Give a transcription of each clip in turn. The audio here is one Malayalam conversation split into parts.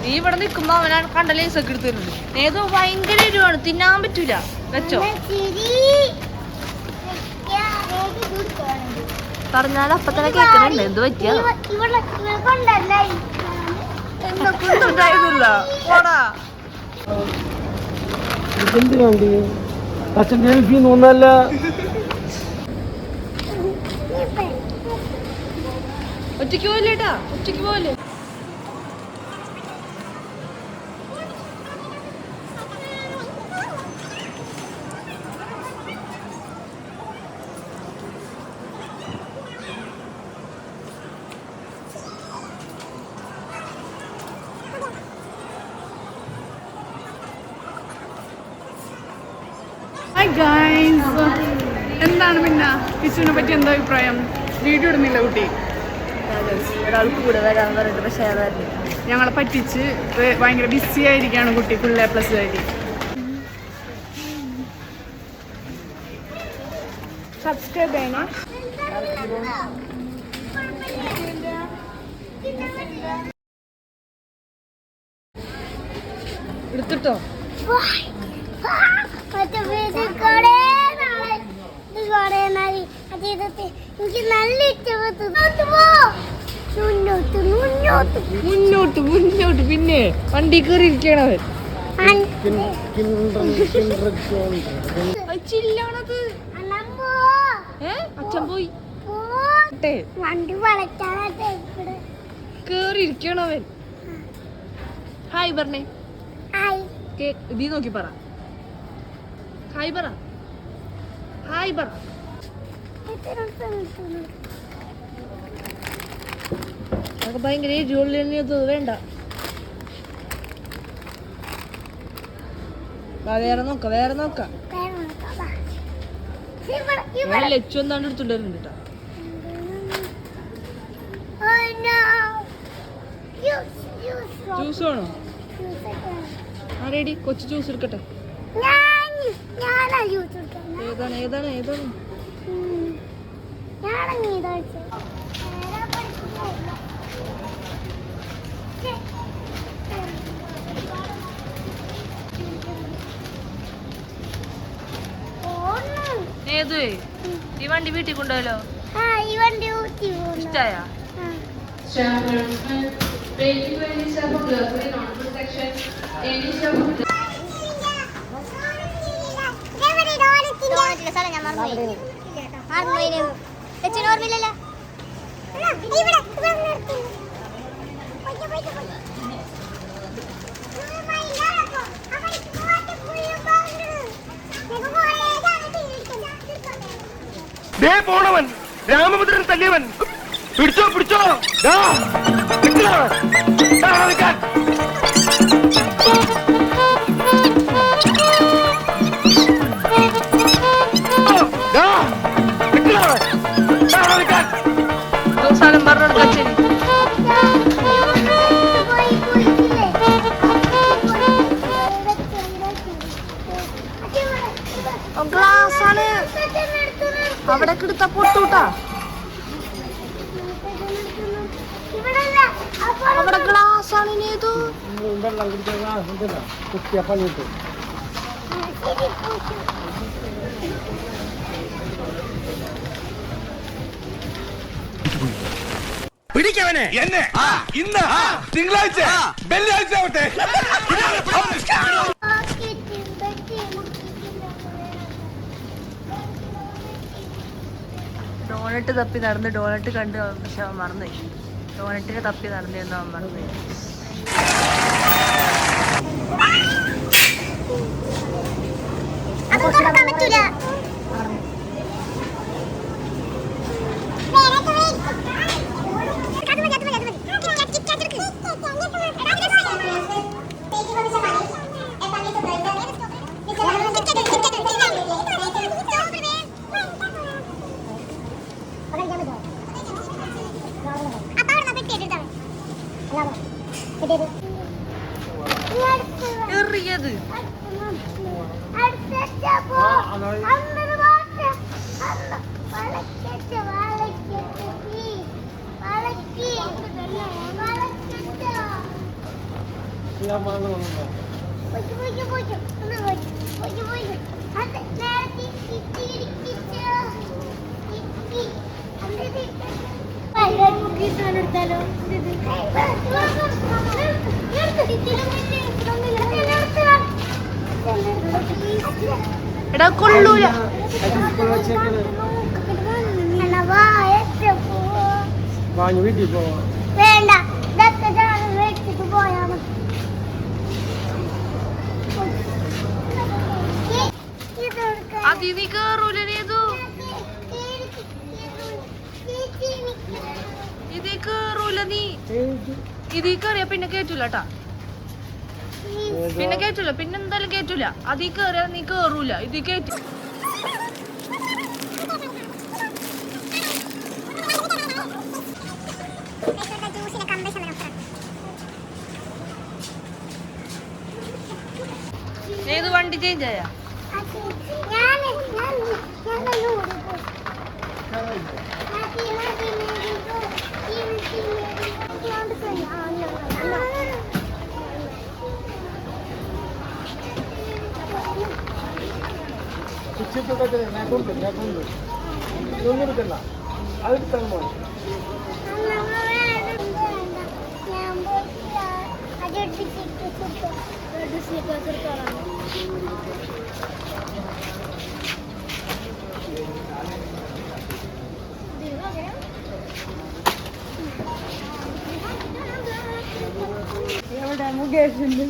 നീ ഇവിടെ നിൽക്കുമ്പോ അവനാണ് കണ്ട ലേസൊക്കെ എടുത്ത് തരുന്നത്. ഏതോ ഭയങ്കര എരിവാണ്, തിന്നാൻ പറ്റൂല. വെച്ചോ പറഞ്ഞാലും അപ്പൊ തന്നെ കേൾക്കണുണ്ട്. എന്ത് പറ്റിയ ഒറ്റയ്ക്ക് പോലെട്ടാ, ഒറ്റയ്ക്ക് പോലെ. എന്താണ് പിന്നെ കിച്ചുവിനെ പറ്റി എന്താ അഭിപ്രായം? വീഡിയോ ഇടുന്നില്ല കുട്ടി. ഒരാൾക്ക് കൂടെ വരാൻ പറഞ്ഞിട്ട് പക്ഷേ ഞങ്ങളെ പറ്റിച്ച് ഭയങ്കര ബിസി ആയിരിക്കാണ് കുട്ടി. ഫുൾ A+ ആയിട്ട്. സബ്സ്ക്രൈബ് ചെയ്യണേ. എടുത്തിട്ടോ മുന്നോട്ട് മുന്നോട്ട്. പിന്നെ വണ്ടി കയറി ഇരിക്കണവൻ. ചില്ലാണത്. അച്ഛൻ പോയി കേറി ഇരിക്കണവൻ. ഹായ് പറഞ്ഞേ. ഇതീ നോക്കി പറ. ഹായ് പറ, ഹായ് പറ. അതൊക്കെ ഭയങ്കര ജോലി വേണ്ട. വേറെ നോക്ക, വേറെ നോക്ക. ലച്ചു എന്താണ്ട് എടുത്തുണ്ടായിരുന്നു കേട്ടോ. ജ്യൂസ് വേണോ? ആ റെഡി. കൊച്ചു ജ്യൂസ് എടുക്കട്ടെ. ഏതാണ് ഏതാണ് ഏതാണ്? ഏത്? ഈ വണ്ടി വീട്ടിൽ കൊണ്ടുപോയല്ലോ. ഇഷ്ടായ? പോണവൻ രാമഭദ്രൻ തല്ലിയവൻ. പിടിച്ചോ പിടിച്ചോ. സ്ഥലം പറഞ്ഞു. ഗ്ലാസ് ആണ് അവിടെ എടുത്ത പൊട്ടൂട്ടാ. അവിടെ ഗ്ലാസ് ആണ്. ഇനേതു പിടിക്കവനെ എന്നെ. ഇന്ന് തിങ്കളാഴ്ച വെള്ളിയാഴ്ച ആവട്ടെ. ഡോണറ്റ് തപ്പി നടന്ന് ഡോണറ്റ് കണ്ട് പക്ഷെ അവൻ മറന്നു. ഡോണറ്റിനെ തപ്പി നടന്നിരുന്നു അവൻ മറന്നു. എറിയത് എടാ കൊള്ളൂല. വേണ്ട വെച്ചിട്ട് പോയാ മതി. അതി നീ കേറൂല. ഇതീ കേറൂല നീ. ഇതീ കേറിയ പിന്നെ കേറ്റൂലട്ടാ. പിന്നെ കേറ്റൂല. പിന്നെ എന്തായാലും കേറ്റൂല. അതീ കേറിയ നീ കേറൂല. ഇതീ കേറ്റു. ഏത് വണ്ടി ചേഞ്ച് ആയാ? എവിടെ മുകേഷിന്റെ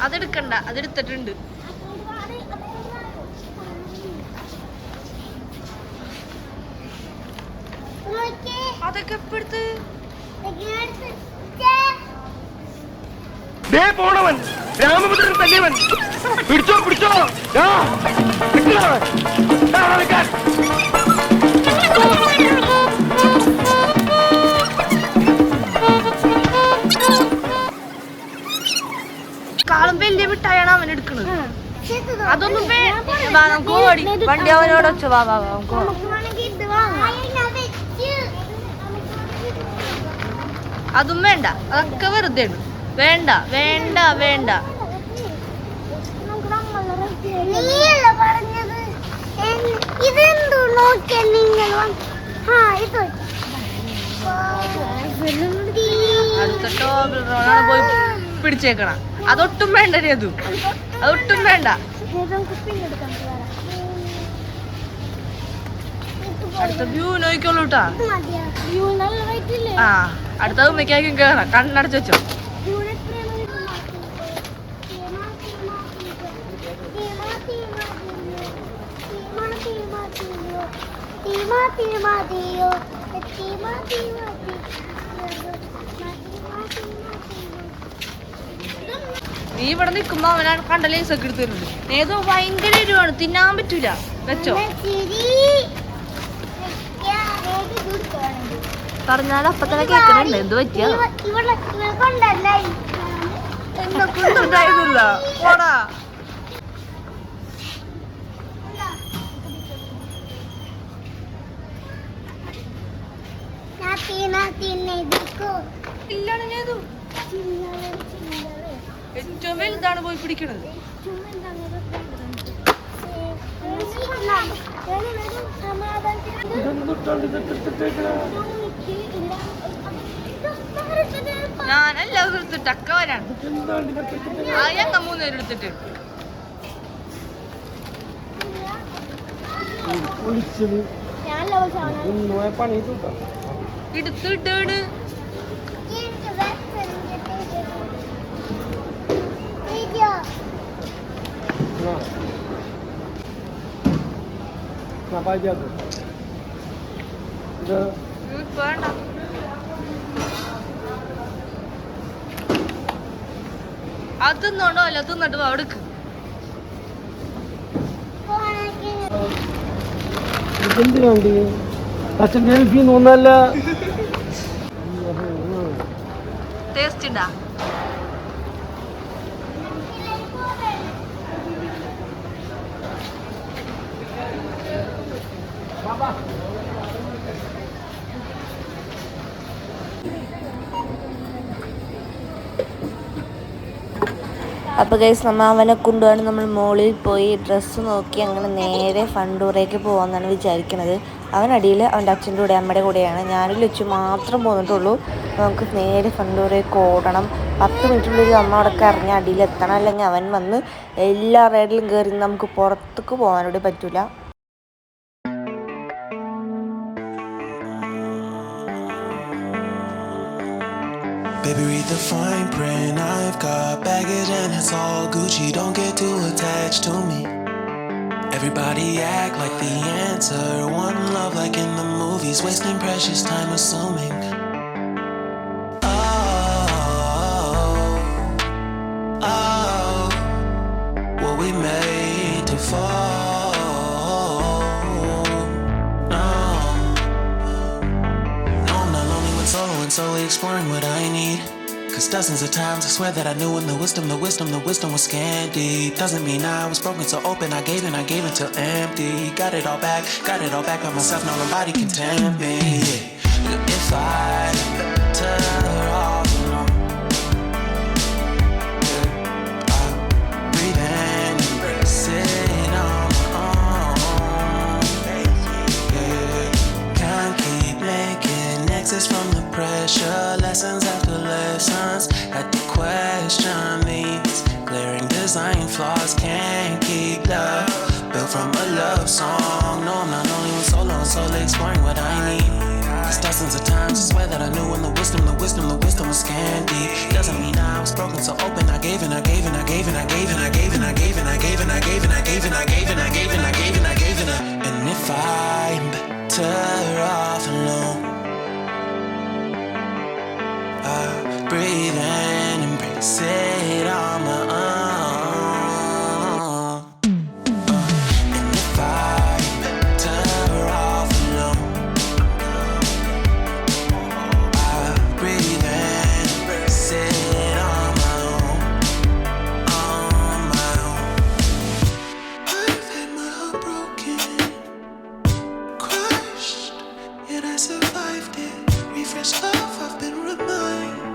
അതെടുക്കണ്ട, അതെടുത്തിട്ടുണ്ട്. അതൊക്കെ എപ്പെടുത്ത് പോണവൻ രാമഭദ്രൻ തല്ലിയവൻ. പിടിച്ചോ പിടിച്ചോ. കാളും വലിയ മിഠായാണ് അവൻ എടുക്കണത്. അതൊന്നും നമുക്ക് ഓടി വണ്ടി അവനോട് വെച്ചോ. വാ വാ നമുക്ക് അതും വേണ്ട. അതൊക്കെ വെറുതെ വേണ്ട വേണ്ട വേണ്ട. അടുത്ത ടോബിൾ റോണാണ് പോയി പിടിച്ചേക്കണം. അതൊട്ടും വേണ്ട. അതൊട്ടും വേണ്ട. അടുത്ത വ്യൂ നോക്കിക്കോളൂട്ടാ. ആ അടുത്ത ഉമ്മയ്ക്കായിരിക്കും കേറാം. കണ്ണടച്ച് വെച്ചോ. നീ ഇവിടെ നിൽക്കുമ്പോ അവനാണ് കണ്ട ലേസൊക്കെ എടുത്ത് തരുന്നുണ്ട്. ഏതോ ഭയങ്കര എരിവാണ്, തിന്നാൻ പറ്റൂല. വെച്ചോ. പറഞ്ഞാലും അപ്പൊ തന്നെ കേൾക്കണുണ്ട്. എന്ത് പറ്റിയ ഉണ്ടായിരുന്നില്ല. പോടാ. ഏറ്റവും വലുതാണ് പോയി പിടിക്കണത്. ഞാനെല്ലാം എടുത്തിട്ട് അക്കവരാണ്. ഞങ്ങ മൂന്നുപേരും എടുത്തിട്ട് എടുത്തിട്ട് വേണ്ട. അത് തിന്നോണ്ടോ അല്ല തിന്നിട്ട് അവിടേക്ക്. ടേസ്റ്റ് ഉണ്ടാ? അപ്പോൾ ഗൈസ് നമ്മൾ അവനെ കൊണ്ടുപോകാൻ നമ്മൾ മോളിൽ പോയി ഡ്രസ്സ് നോക്കി അങ്ങനെ നേരെ ഫണ്ടൂറേക്ക് പോകാമെന്നാണ് വിചാരിക്കുന്നത്. അവനടിയിൽ അവൻ്റെ അച്ഛൻ്റെ കൂടെ അമ്മയുടെ കൂടെയാണ്. ഞാനും ലച്ചു മാത്രം പോന്നിട്ടുള്ളൂ. നമുക്ക് നേരെ ഫണ്ടൂറേക്ക് ഓടണം. 10 മിനിറ്റിനുള്ളിൽ നമ്മൾ അവിടെ ഇറങ്ങി അടിയിലെത്തണം. അല്ലെങ്കിൽ അവൻ വന്ന് എല്ലാ റൈഡിലും കയറി നമുക്ക് പുറത്തേക്ക് പോകാനോട് പറ്റില്ല. Baby, read the fine print. I've got baggage and it's all Gucci. Don't get too attached to me. Everybody act like the answer. One love like in the movies. Wasting precious time assuming. Oh, were we made to fall? No, I'm not lonely when solo and solely exploring what I need. Cause dozens of times I swear that I knew when the wisdom was scanty. Doesn't mean I was broken so open, I gave until empty. Got it all back by myself, now nobody can tempt me. If I better off alone, I breathe and embrace it on my own. Can't keep making exits from the pressure. Lessons after lessons, had to question these glaring design flaws. Can't keep love built from a love song. No, I'm not only one solo and solely exploring what I need. Cause dozens of times I swear that I knew when the wisdom was scanty. Doesn't mean I was broken so open, I gave and I gave and I gave and I gave and I gave and I gave and I gave and I gave and I gave and I gave and I gave and I gave and I gave and I. And if I'm better off alone, I breathe and embrace it on my own. And if I'm better off alone, I breathe and embrace it on my own. On my own. I've had my heart broken, crushed, yet I survived it. Refreshed love, I've been reminded.